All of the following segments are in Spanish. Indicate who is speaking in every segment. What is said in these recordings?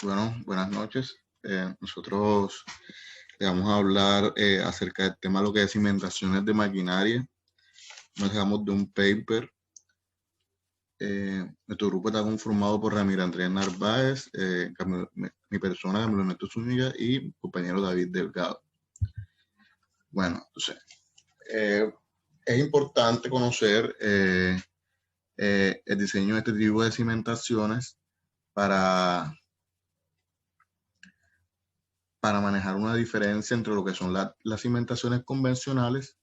Speaker 1: Bueno, buenas noches. Nosotros le vamos a hablar acerca del tema de lo que es cimentaciones de maquinaria. Nos dejamos de un paper. Nuestro grupo está conformado por Ramiro Andrés Narváez, mi persona, Camilo Neto Zúñiga, y mi compañero David Delgado. Bueno, entonces, es importante conocer el diseño de este tipo de cimentaciones para manejar una diferencia entre lo que son las cimentaciones convencionales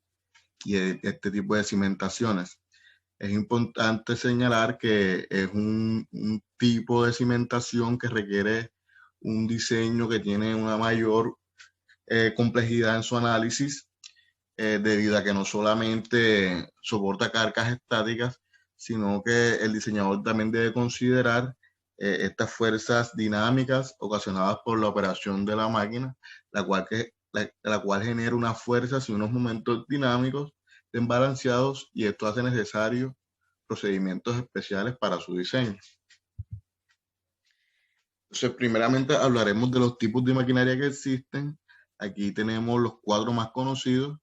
Speaker 1: y este tipo de cimentaciones. Es importante señalar que es un tipo de cimentación que requiere un diseño que tiene una mayor complejidad en su análisis, debido a que no solamente soporta cargas estáticas, sino que el diseñador también debe considerar estas fuerzas dinámicas ocasionadas por la operación de la máquina, la cual genera unas fuerzas y unos momentos dinámicos desbalanceados, y esto hace necesario procedimientos especiales para su diseño. Entonces, primeramente hablaremos de los tipos de maquinaria que existen. Aquí tenemos los 4 más conocidos.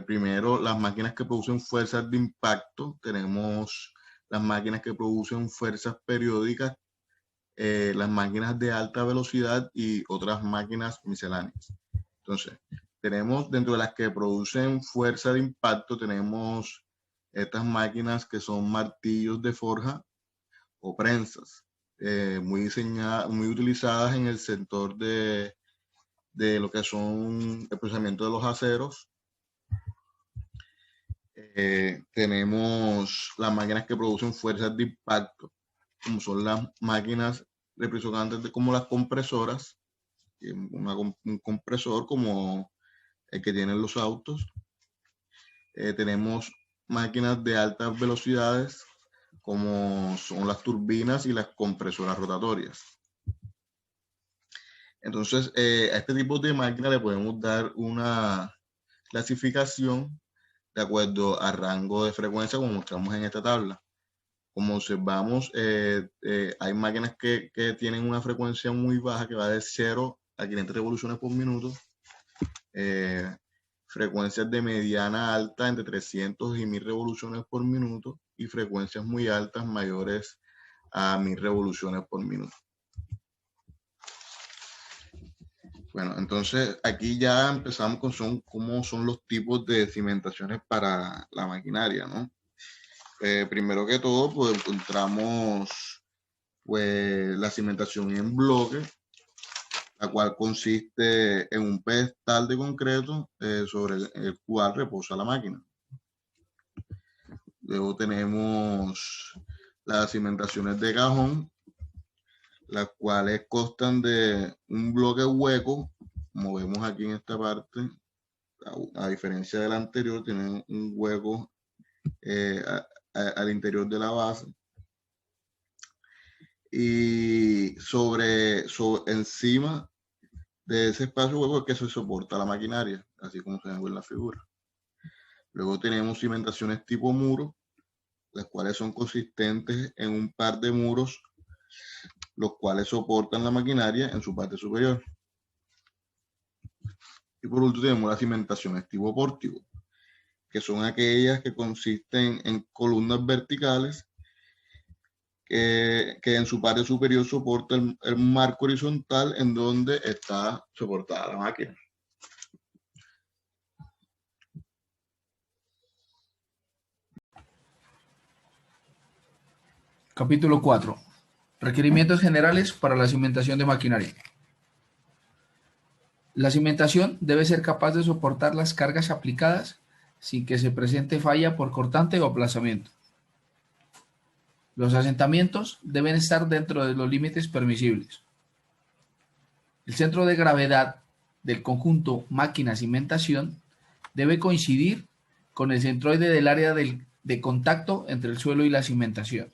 Speaker 1: Primero, las máquinas que producen fuerzas de impacto. Tenemos las máquinas que producen fuerzas periódicas, las máquinas de alta velocidad y otras máquinas misceláneas. Entonces, tenemos dentro de las que producen fuerza de impacto, tenemos estas máquinas que son martillos de forja o prensas, muy utilizadas en el sector de lo que son el procesamiento de los aceros. Tenemos las máquinas que producen fuerzas de impacto, como son las máquinas represionantes como las compresoras, un compresor como el que tienen los autos. Tenemos máquinas de altas velocidades, como son las turbinas y las compresoras rotatorias. Entonces, a este tipo de máquina le podemos dar una clasificación de acuerdo al rango de frecuencia, como mostramos en esta tabla. Como observamos, hay máquinas que tienen una frecuencia muy baja, que va de 0 a 500 revoluciones por minuto. Frecuencias de mediana alta entre 300 y 1000 revoluciones por minuto, y frecuencias muy altas mayores a 1000 revoluciones por minuto. Bueno, entonces aquí ya empezamos con cómo son los tipos de cimentaciones para la maquinaria, ¿no? Primero que todo, pues encontramos pues la cimentación en bloque, la cual consiste en un pedestal de concreto sobre el cual reposa la máquina. Luego tenemos las cimentaciones de cajón, las cuales constan de un bloque hueco, como vemos aquí en esta parte. A diferencia del anterior, tiene un hueco al interior de la base, y encima de ese espacio hueco es que se soporta la maquinaria, así como se ve en la figura. Luego tenemos cimentaciones tipo muro, las cuales son consistentes en un par de muros, los cuales soportan la maquinaria en su parte superior. Y por último tenemos las cimentaciones tipo pórtico, que son aquellas que consisten en columnas verticales que en su parte superior soporta el marco horizontal en donde está soportada la máquina.
Speaker 2: Capítulo 4. Requerimientos generales para la cimentación de maquinaria. La cimentación debe ser capaz de soportar las cargas aplicadas sin que se presente falla por cortante o aplazamiento. Los asentamientos deben estar dentro de los límites permisibles. El centro de gravedad del conjunto máquina-cimentación debe coincidir con el centroide del área de contacto entre el suelo y la cimentación.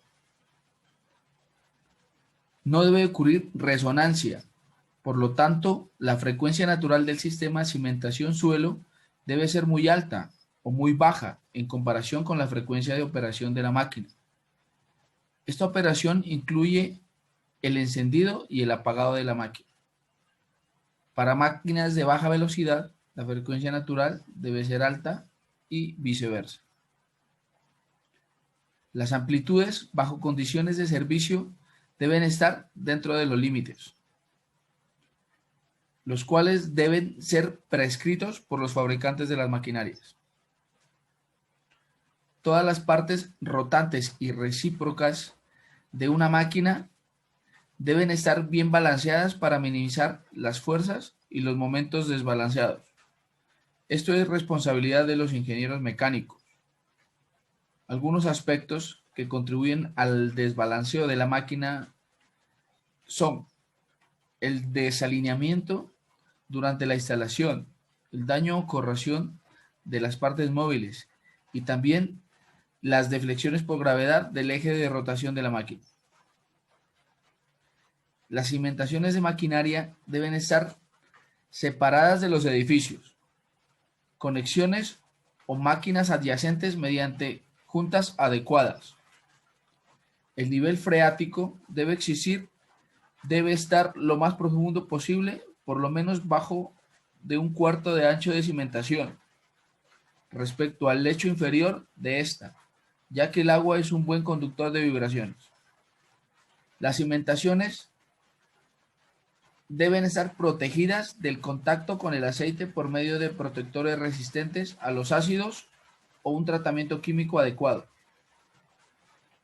Speaker 2: No debe ocurrir resonancia. Por lo tanto, la frecuencia natural del sistema cimentación-suelo debe ser muy alta o muy baja en comparación con la frecuencia de operación de la máquina. Esta operación incluye el encendido y el apagado de la máquina. Para máquinas de baja velocidad, la frecuencia natural debe ser alta y viceversa. Las amplitudes bajo condiciones de servicio deben estar dentro de los límites, los cuales deben ser prescritos por los fabricantes de las maquinarias. Todas las partes rotantes y recíprocas de una máquina deben estar bien balanceadas para minimizar las fuerzas y los momentos desbalanceados. Esto es responsabilidad de los ingenieros mecánicos. Algunos aspectos que contribuyen al desbalanceo de la máquina son el desalineamiento durante la instalación, el daño o corrosión de las partes móviles y también las deflexiones por gravedad del eje de rotación de la máquina. Las cimentaciones de maquinaria deben estar separadas de los edificios, conexiones o máquinas adyacentes mediante juntas adecuadas. El nivel freático debe estar lo más profundo posible, por lo menos bajo de 1/4 de ancho de cimentación respecto al lecho inferior de esta, ya que el agua es un buen conductor de vibraciones. Las cimentaciones deben estar protegidas del contacto con el aceite por medio de protectores resistentes a los ácidos o un tratamiento químico adecuado.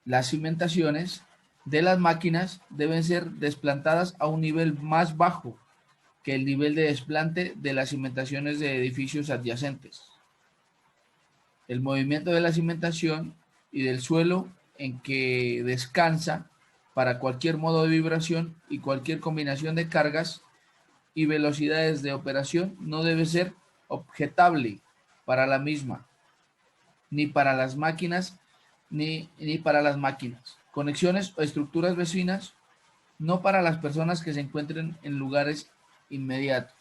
Speaker 2: Las cimentaciones de las máquinas deben ser desplantadas a un nivel más bajo que el nivel de desplante de las cimentaciones de edificios adyacentes. El movimiento de la cimentación y del suelo en que descansa para cualquier modo de vibración y cualquier combinación de cargas y velocidades de operación no debe ser objetable para la misma, ni para las máquinas, ni para las máquinas, conexiones o estructuras vecinas, no para las personas que se encuentren en lugares inmediatos.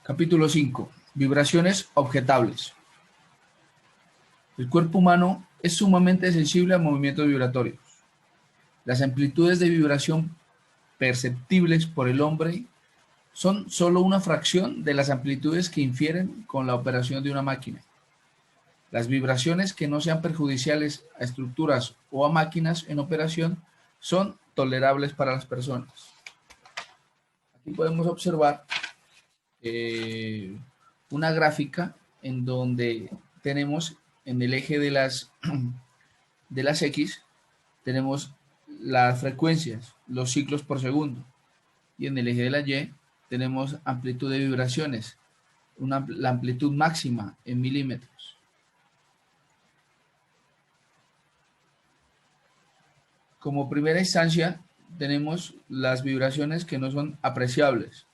Speaker 2: Capítulo 5. Vibraciones objetables. El cuerpo humano es sumamente sensible a movimientos vibratorios. Las amplitudes de vibración perceptibles por el hombre son solo una fracción de las amplitudes que infieren con la operación de una máquina. Las vibraciones que no sean perjudiciales a estructuras o a máquinas en operación son tolerables para las personas. Aquí podemos observar una gráfica en donde tenemos en el eje de las X, tenemos las frecuencias, los ciclos por segundo, y en el eje de la Y tenemos amplitud de vibraciones, la amplitud máxima en milímetros. Como primera instancia tenemos las vibraciones que no son apreciables.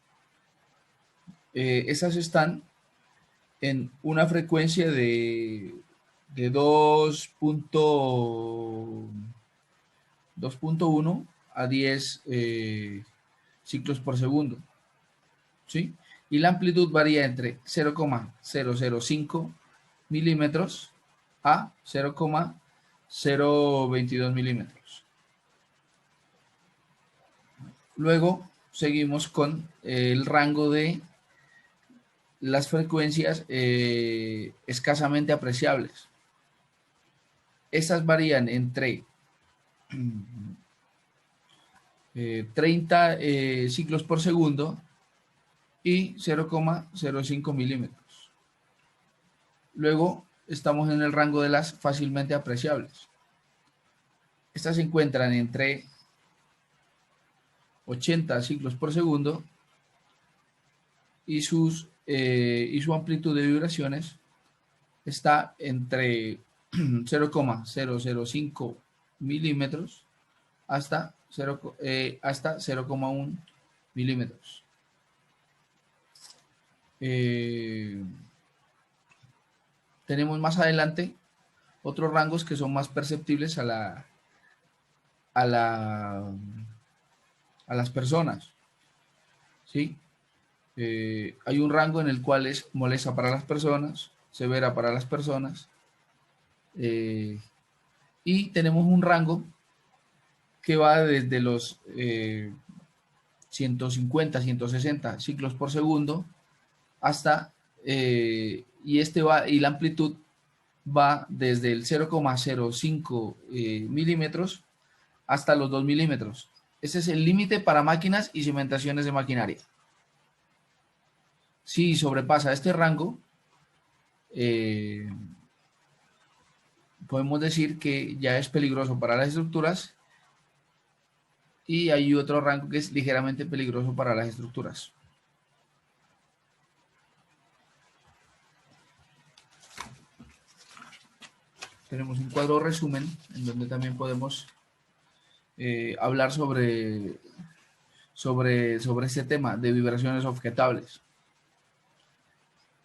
Speaker 2: Esas están en una frecuencia de 2.1 a 10 ciclos por segundo, ¿sí? Y la amplitud varía entre 0,005 milímetros a 0,022 milímetros. Luego seguimos con el rango de las frecuencias escasamente apreciables. Estas varían entre 30 ciclos por segundo y 0,05 milímetros. Luego estamos en el rango de las fácilmente apreciables. Estas se encuentran entre 80 ciclos por segundo y su amplitud de vibraciones está entre 0,005 milímetros hasta 0,1 milímetros. Tenemos más adelante otros rangos que son más perceptibles a las personas, ¿sí? Hay un rango en el cual es molesta para las personas, severa para las personas. Y tenemos un rango que va desde los 150, 160 ciclos por segundo hasta, y la amplitud va desde el 0,05 milímetros hasta los 2 milímetros. Ese es el límite para máquinas y cimentaciones de maquinaria. Si sobrepasa este rango, podemos decir que ya es peligroso para las estructuras, y hay otro rango que es ligeramente peligroso para las estructuras. Tenemos un cuadro resumen en donde también podemos hablar sobre este tema de vibraciones objetables.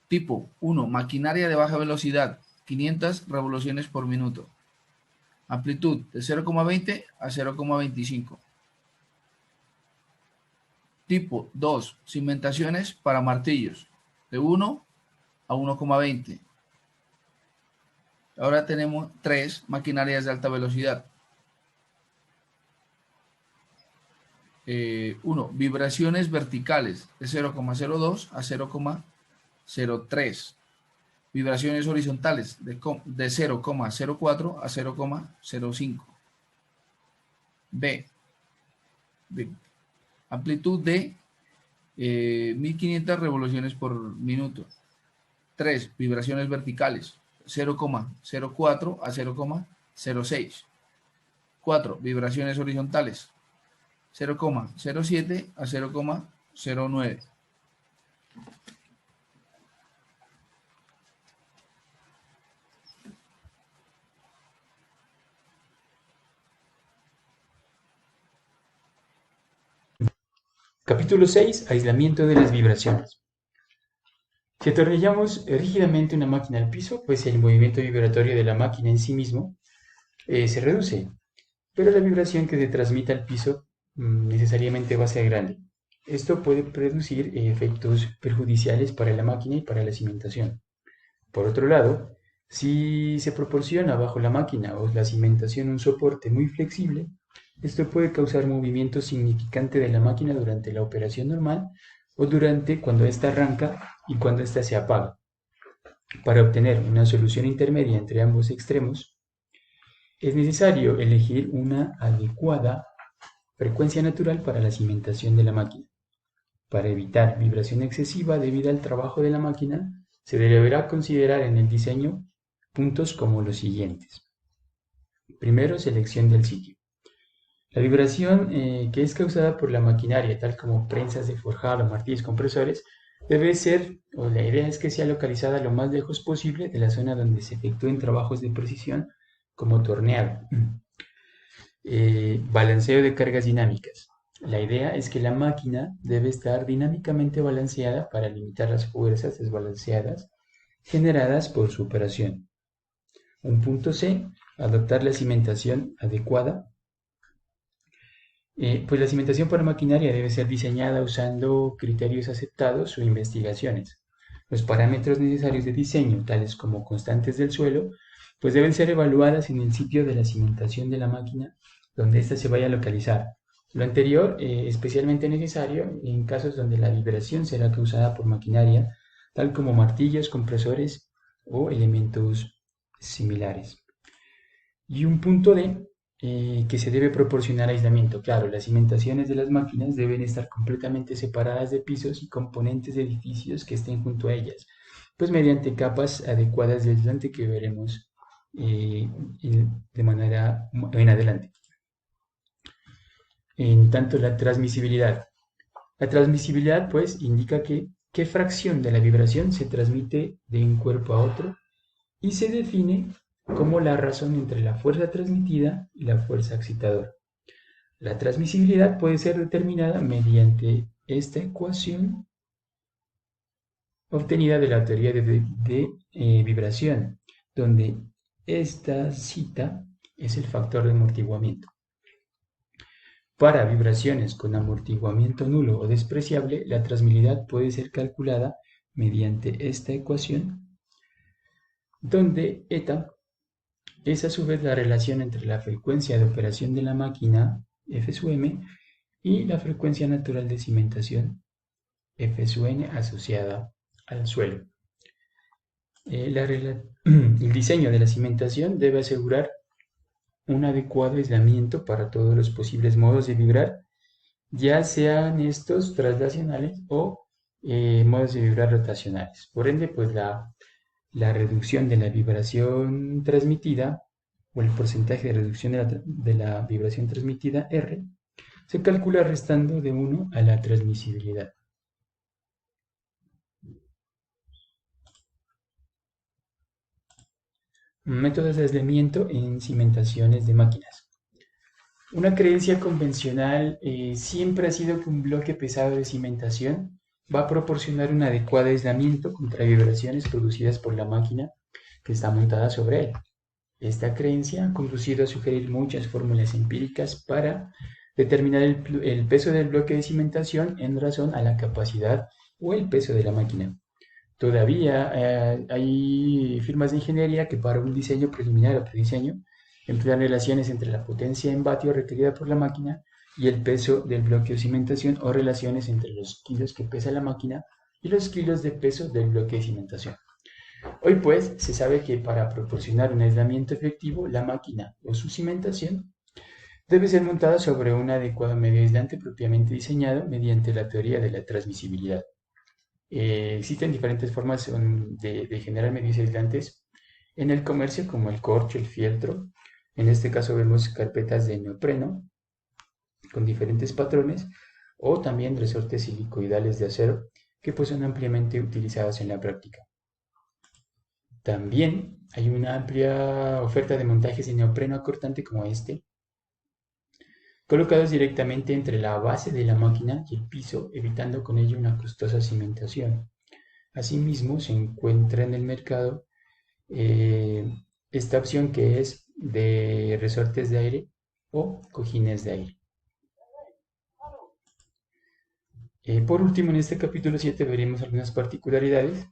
Speaker 2: Tipo 1, maquinaria de baja velocidad, 500 revoluciones por minuto. Amplitud de 0,20 a 0,25. Tipo 2, cimentaciones para martillos, de 1 a 1,20. Ahora tenemos 3, maquinarias de alta velocidad. 1, vibraciones verticales, de 0,02 a 0,03. Vibraciones horizontales, de 0,04 a 0,05. B. Amplitud de 1500 revoluciones por minuto. 3, vibraciones verticales, 0,04 a 0,06. 4, vibraciones horizontales, 0,07 a 0,09.
Speaker 3: Capítulo 6. Aislamiento de las vibraciones. Si atornillamos rígidamente una máquina al piso, pues el movimiento vibratorio de la máquina en sí mismo se reduce, pero la vibración que se transmite al piso necesariamente va a ser grande. Esto puede producir efectos perjudiciales para la máquina y para la cimentación. Por otro lado, si se proporciona bajo la máquina o la cimentación un soporte muy flexible, esto puede causar movimiento significante de la máquina durante la operación normal o durante cuando ésta arranca y cuando ésta se apaga. Para obtener una solución intermedia entre ambos extremos, es necesario elegir una adecuada frecuencia natural para la cimentación de la máquina. Para evitar vibración excesiva debido al trabajo de la máquina, se deberá considerar en el diseño puntos como los siguientes. Primero, selección del sitio. La vibración que es causada por la maquinaria, tal como prensas de forjado, martillos, compresores, debe ser, o la idea es que sea localizada lo más lejos posible de la zona donde se efectúen trabajos de precisión, como torneado. Balanceo de cargas dinámicas. La idea es que la máquina debe estar dinámicamente balanceada para limitar las fuerzas desbalanceadas generadas por su operación. Un punto C, adoptar la cimentación adecuada. Pues la cimentación para maquinaria debe ser diseñada usando criterios aceptados o investigaciones. Los parámetros necesarios de diseño, tales como constantes del suelo, pues deben ser evaluadas en el sitio de la cimentación de la máquina donde ésta se vaya a localizar. Lo anterior especialmente necesario en casos donde la vibración será causada por maquinaria, tal como martillos, compresores o elementos similares. Y un punto D, que se debe proporcionar aislamiento. Claro, las cimentaciones de las máquinas deben estar completamente separadas de pisos y componentes de edificios que estén junto a ellas, pues mediante capas adecuadas de aislante que veremos de manera en adelante. En tanto, la transmisibilidad. La transmisibilidad, pues, indica qué fracción de la vibración se transmite de un cuerpo a otro y se define como la razón entre la fuerza transmitida y la fuerza excitadora. La transmisibilidad puede ser determinada mediante esta ecuación obtenida de la teoría de vibración, donde esta cita es el factor de amortiguamiento. Para vibraciones con amortiguamiento nulo o despreciable, la transmisibilidad puede ser calculada mediante esta ecuación, donde eta es a su vez la relación entre la frecuencia de operación de la máquina, F sub m, y la frecuencia natural de cimentación, F sub n, asociada al suelo. El diseño de la cimentación debe asegurar un adecuado aislamiento para todos los posibles modos de vibrar, ya sean estos traslacionales o modos de vibrar rotacionales. Por ende, pues la reducción de la vibración transmitida, o el porcentaje de reducción de la vibración transmitida, R, se calcula restando de 1 a la transmisibilidad. Métodos de aislamiento en cimentaciones de máquinas. Una creencia convencional siempre ha sido que un bloque pesado de cimentación va a proporcionar un adecuado aislamiento contra vibraciones producidas por la máquina que está montada sobre él. Esta creencia ha conducido a sugerir muchas fórmulas empíricas para determinar el peso del bloque de cimentación en razón a la capacidad o el peso de la máquina. Todavía hay firmas de ingeniería que para un diseño preliminar o prediseño emplean relaciones entre la potencia en vatio requerida por la máquina y el peso del bloque de cimentación, o relaciones entre los kilos que pesa la máquina y los kilos de peso del bloque de cimentación. Hoy pues se sabe que para proporcionar un aislamiento efectivo, la máquina o su cimentación debe ser montada sobre un adecuado medio aislante propiamente diseñado mediante la teoría de la transmisibilidad. Existen diferentes formas de generar medios aislantes en el comercio, como el corcho, el fieltro. En este caso vemos carpetas de neopreno con diferentes patrones, o también resortes silicoidales de acero, que pues son ampliamente utilizados en la práctica. También hay una amplia oferta de montajes de neopreno acortante como este, colocados directamente entre la base de la máquina y el piso, evitando con ello una costosa cimentación. Asimismo, se encuentra en el mercado esta opción que es de resortes de aire o cojines de aire. Por último, en este capítulo 7 veremos algunas particularidades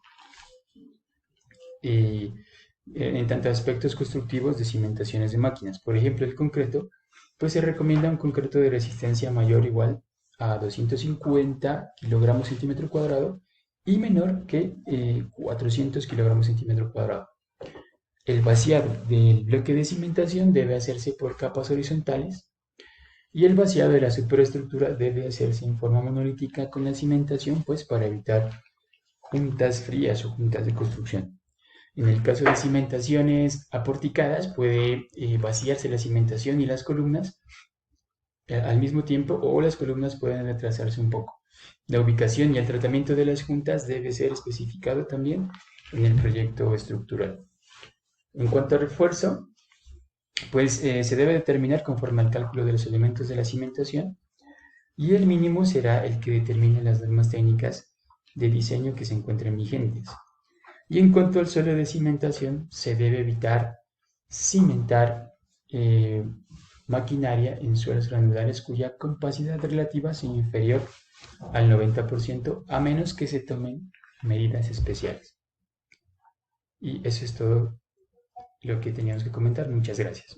Speaker 3: en tanto aspectos constructivos de cimentaciones de máquinas. Por ejemplo, el concreto, pues se recomienda un concreto de resistencia mayor o igual a 250 kilogramos centímetro cuadrado y menor que 400 kilogramos centímetro cuadrado. El vaciado del bloque de cimentación debe hacerse por capas horizontales, y el vaciado de la superestructura debe hacerse en forma monolítica con la cimentación, pues para evitar juntas frías o juntas de construcción. En el caso de cimentaciones aporticadas, puede vaciarse la cimentación y las columnas al mismo tiempo, o las columnas pueden retrasarse un poco. La ubicación y el tratamiento de las juntas debe ser especificado también en el proyecto estructural. En cuanto a refuerzo, pues se debe determinar conforme al cálculo de los elementos de la cimentación, y el mínimo será el que determine las normas técnicas de diseño que se encuentren vigentes. Y en cuanto al suelo de cimentación, se debe evitar cimentar maquinaria en suelos granulares cuya compacidad relativa sea inferior al 90%, a menos que se tomen medidas especiales. Y eso es todo lo que teníamos que comentar. Muchas gracias.